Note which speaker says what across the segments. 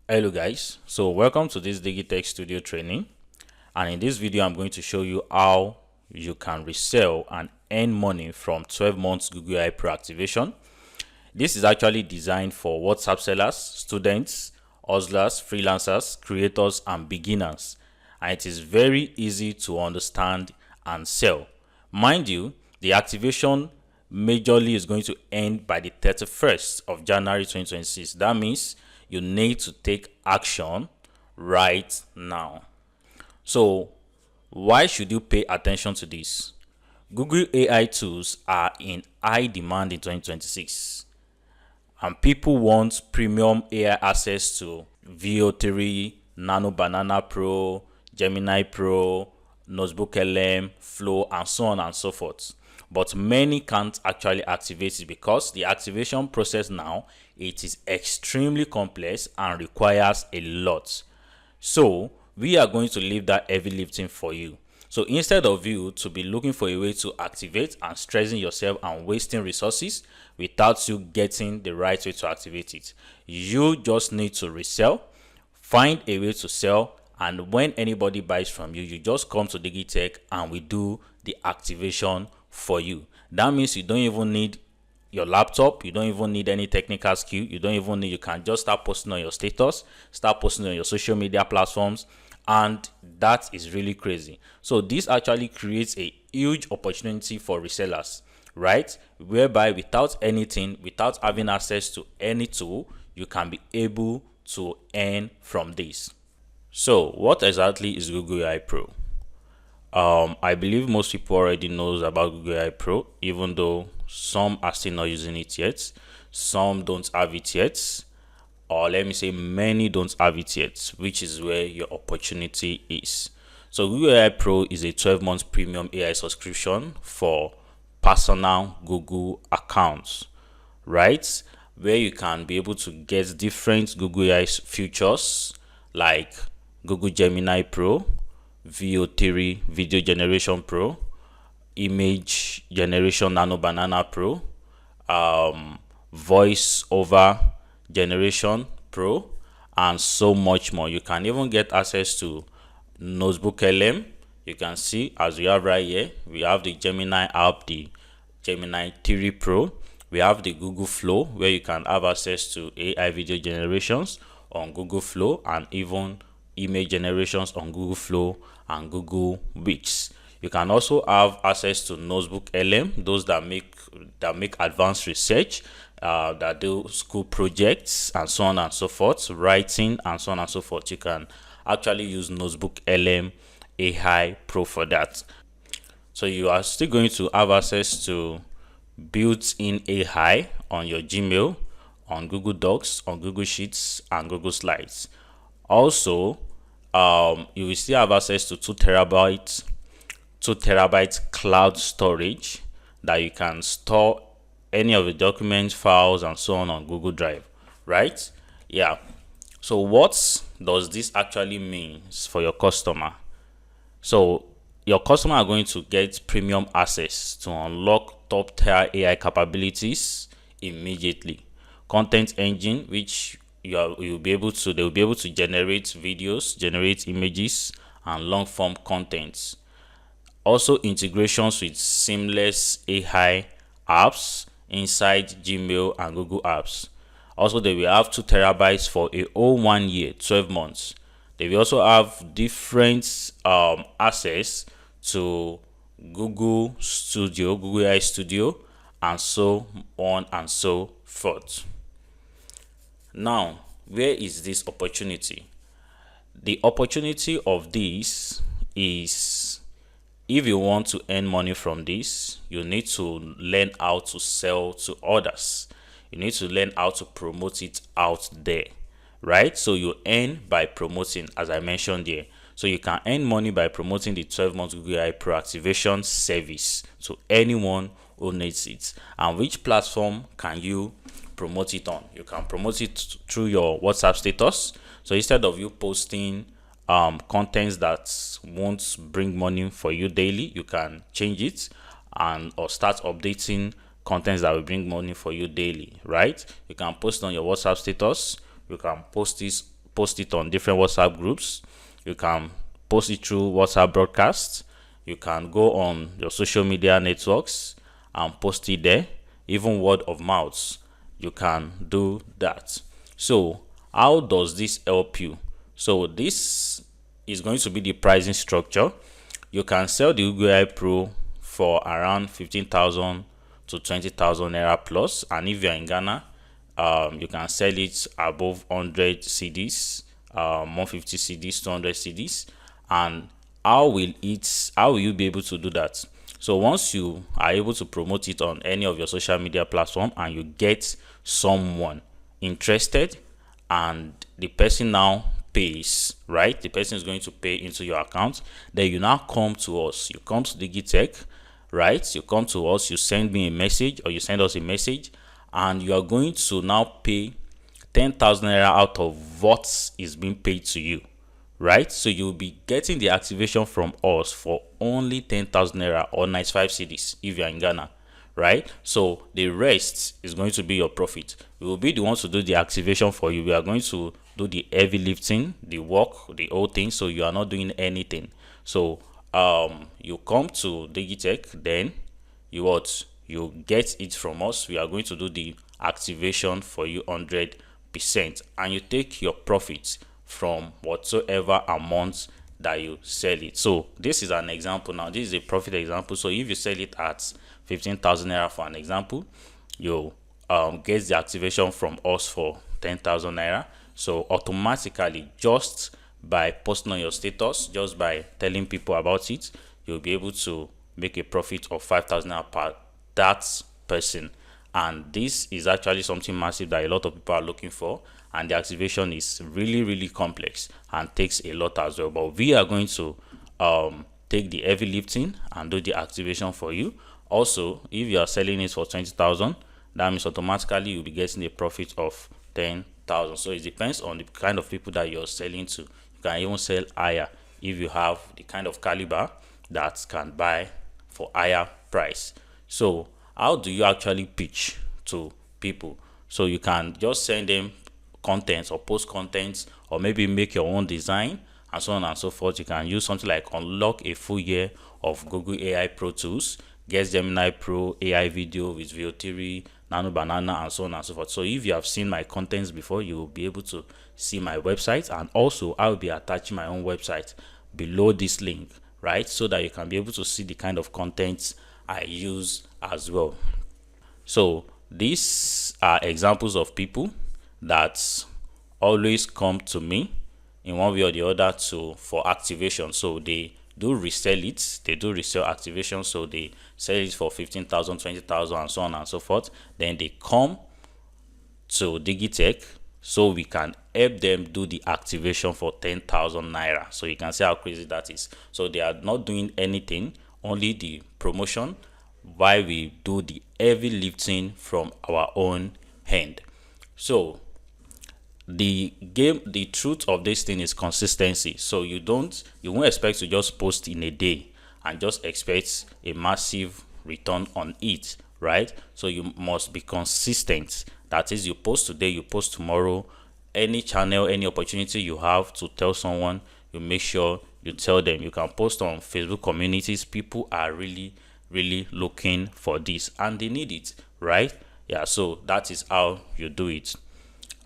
Speaker 1: Hello guys, so welcome to this Diggitech studio training, and in this video I'm going to show you how you can resell and earn money from 12 months Google AI Pro activation. This is actually designed for WhatsApp sellers, students, hustlers, freelancers, creators and beginners, and it is very easy to understand and sell. Mind you, the activation majorly is going to end by the 31st of January 2026. That means you need to take action right now. So why should you pay attention to this? Google AI tools are in high demand in 2026, and people want premium AI access to VO3, Nano Banana Pro, Gemini Pro, NotebookLM, Flow, and so on and so forth. But many can't actually activate it because the activation process now, it is extremely complex and requires a lot. So we are going to leave that heavy lifting for you. So instead of you to be looking for a way to activate and stressing yourself and wasting resources without you getting the right way to activate it, you just need to resell, find a way to sell, and when anybody buys from you, you just come to Diggitech and we do the activation for you. That means you don't even need your laptop, you don't even need any technical skill, you can just start posting on your status, start posting on your social media platforms, and that is really crazy. So this actually creates a huge opportunity for resellers, right? Whereby without having access to any tool, you can be able to earn from this. So what exactly is Google AI Pro? I believe most people already knows about Google AI Pro, even though some are still not using it yet, some don't have it yet, or let me say many don't have it yet, which is where your opportunity is. So Google AI Pro is a 12-month premium AI subscription for personal Google accounts, right? Where you can be able to get different Google AI features like Google Gemini Pro, VO3 Video Generation Pro, Image Generation Nano Banana Pro, Voice Over Generation Pro, and so much more. You can even get access to NotebookLM. You can see, as we have right here, we have the Gemini app, the Gemini 3 Pro. We have the Google Flow, where you can have access to AI video generations on Google Flow and even image generations on Google Flow and Google Wix. You can also have access to NotebookLM, those that make advanced research, that do school projects and so on and so forth, writing and so on and so forth. You can actually use NotebookLM AI Pro for that. So you are still going to have access to built-in AI on your Gmail, on Google Docs, on Google Sheets, and Google Slides. Also, you will still have access to 2 terabyte cloud storage that you can store any of the documents, files, and so on Google Drive, right? Yeah. So what does this actually mean for your customer? So your customer are going to get premium access to unlock top tier AI capabilities immediately. Content engine, which they'll be able to generate videos, generate images, and long form contents. Also integrations with seamless AI apps inside Gmail and Google Apps. Also, they will have 2 terabytes for a whole 1 year, 12 months. They will also have different access to Google Studio, Google AI Studio, and so on and so forth. Now, where is this opportunity? The opportunity of this is, if you want to earn money from this, you need to learn how to sell to others. You need to learn how to promote it out there, right? So you earn by promoting, as I mentioned here. So you can earn money by promoting the 12-month Google AI Pro activation service to anyone who needs it. And which platform can you promote it on? You can promote it through your WhatsApp status. So instead of you posting contents that won't bring money for you daily, you can change it or start updating contents that will bring money for you daily, right? You can post on your WhatsApp status. You can post post it on different WhatsApp groups. You can post it through WhatsApp broadcasts. You can go on your social media networks and post it there. Even word of mouth, you can do that. So how does this help you? So this is going to be the pricing structure. You can sell the Google AI Pro for around 15,000 to 20,000 naira plus, and if you're in Ghana, you can sell it above 100 cedis, 150 cedis, 200 cedis. And how will you be able to do that? So once you are able to promote it on any of your social media platform and you get someone interested and the person now pays, right? The person is going to pay into your account. Then you now come to us. You come to Diggitech, right? You come to us, you send me a message or you send us a message, and you are going to now pay 10,000 naira out of what is being paid to you, right? So you'll be getting the activation from us for only 10,000 naira or 95 cedis if you're in Ghana, right? So the rest is going to be your profit. We will be the ones to do the activation for you. We are going to do the heavy lifting, the work, the whole thing, so you are not doing anything. So you come to Diggitech, then you get it from us. We are going to do the activation for you 100%, and you take your profits from whatsoever amount that you sell it. So this is an example. Now this is a profit example. So if you sell it at 15,000 naira for an example, you get the activation from us for 10,000 naira. So automatically, just by posting on your status, just by telling people about it, you'll be able to make a profit of 5,000 naira per that person. And this is actually something massive that a lot of people are looking for, and the activation is really complex and takes a lot as well. But we are going to take the heavy lifting and do the activation for you. Also, if you are selling it for 20,000, that means automatically you'll be getting a profit of 10,000. So it depends on the kind of people that you're selling to. You can even sell higher if you have the kind of caliber that can buy for higher price. So how do you actually pitch to people? So you can just send them content or post content, or maybe make your own design and so on and so forth. You can use something like unlock a full year of Google AI Pro tools, get Gemini Pro AI video with VO3, Nano Banana, and so on and so forth. So if you have seen my contents before, you will be able to see my website, and also I will be attaching my own website below this link, right? So that you can be able to see the kind of contents I use as well. So these are examples of people that always come to me in one way or the other for activation. So they do resell it, they do resell activation, so they sell it for 15,000, 20,000, and so on and so forth. Then they come to Diggitech so we can help them do the activation for 10,000 naira. So you can see how crazy that is. So they are not doing anything, only the promotion, while we do the heavy lifting from our own hand. So the truth of this thing is consistency. So you won't expect to just post in a day and just expect a massive return on it, right? So you must be consistent. That is, you post today, you post tomorrow. Any channel, any opportunity you have to tell someone, you make sure you tell them. You can post on Facebook communities. People are really looking for this and they need it, right? Yeah, so that is how you do it.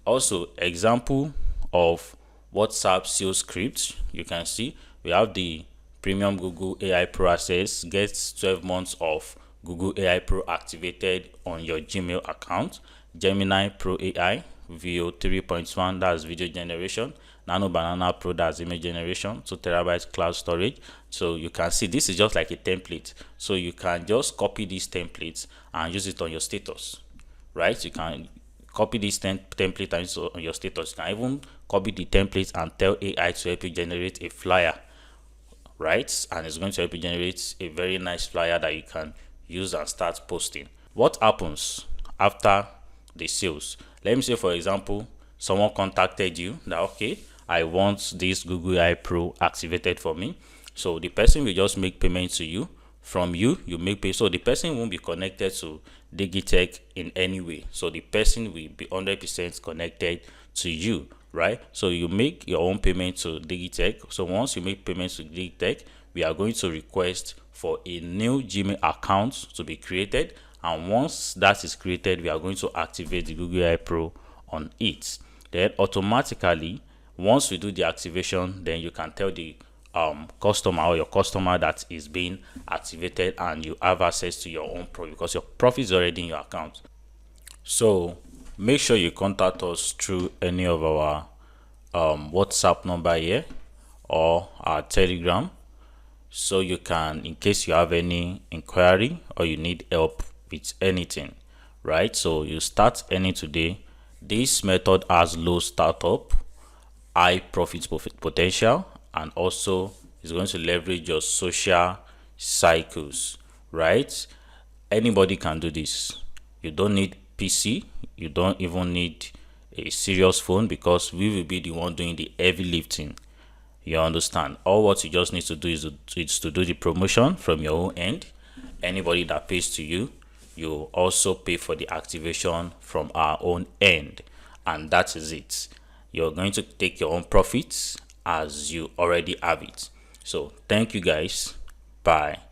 Speaker 1: Also, example of WhatsApp sales script, you can see we have the premium Google AI Pro access, gets 12 months of Google AI Pro activated on your Gmail account. Gemini Pro AI VO 3.1, that's video generation. Nano Banana Pro, that's image generation. 2 terabytes cloud storage. So you can see this is just like a template. So you can just copy these templates and use it on your status, right? You can copy this template and use it on your status. You can even copy the template and tell AI to help you generate a flyer, right? And it's going to help you generate a very nice flyer that you can use and start posting. What happens after the sales? Let me say, for example, someone contacted you that, okay, I want this Google AI Pro activated for me. So the person will just make payment to you. From you make pay. So the person won't be connected to Diggitech in any way. So the person will be 100% connected to you. right? So you make your own payment to Diggitech. So once you make payments to Diggitech, we are going to request for a new Gmail account to be created, and once that is created, we are going to activate the Google AI Pro on it. Then automatically, once we do the activation, then you can tell the customer or your customer that is being activated, and you have access to your own profit because your profit is already in your account. So make sure you contact us through any of our WhatsApp number here or our Telegram, so you can, in case you have any inquiry or you need help with anything, right? So you start earning today. This method has low startup, high profit potential, and also is going to leverage your social cycles, right? Anybody can do this. You don't need PC, you don't even need a serious phone, because we will be the one doing the heavy lifting. You understand? All what you just need to do is to do the promotion from your own end. Anybody that pays to you, you also pay for the activation from our own end, and that is it. You're going to take your own profits as you already have it. So thank you guys. Bye.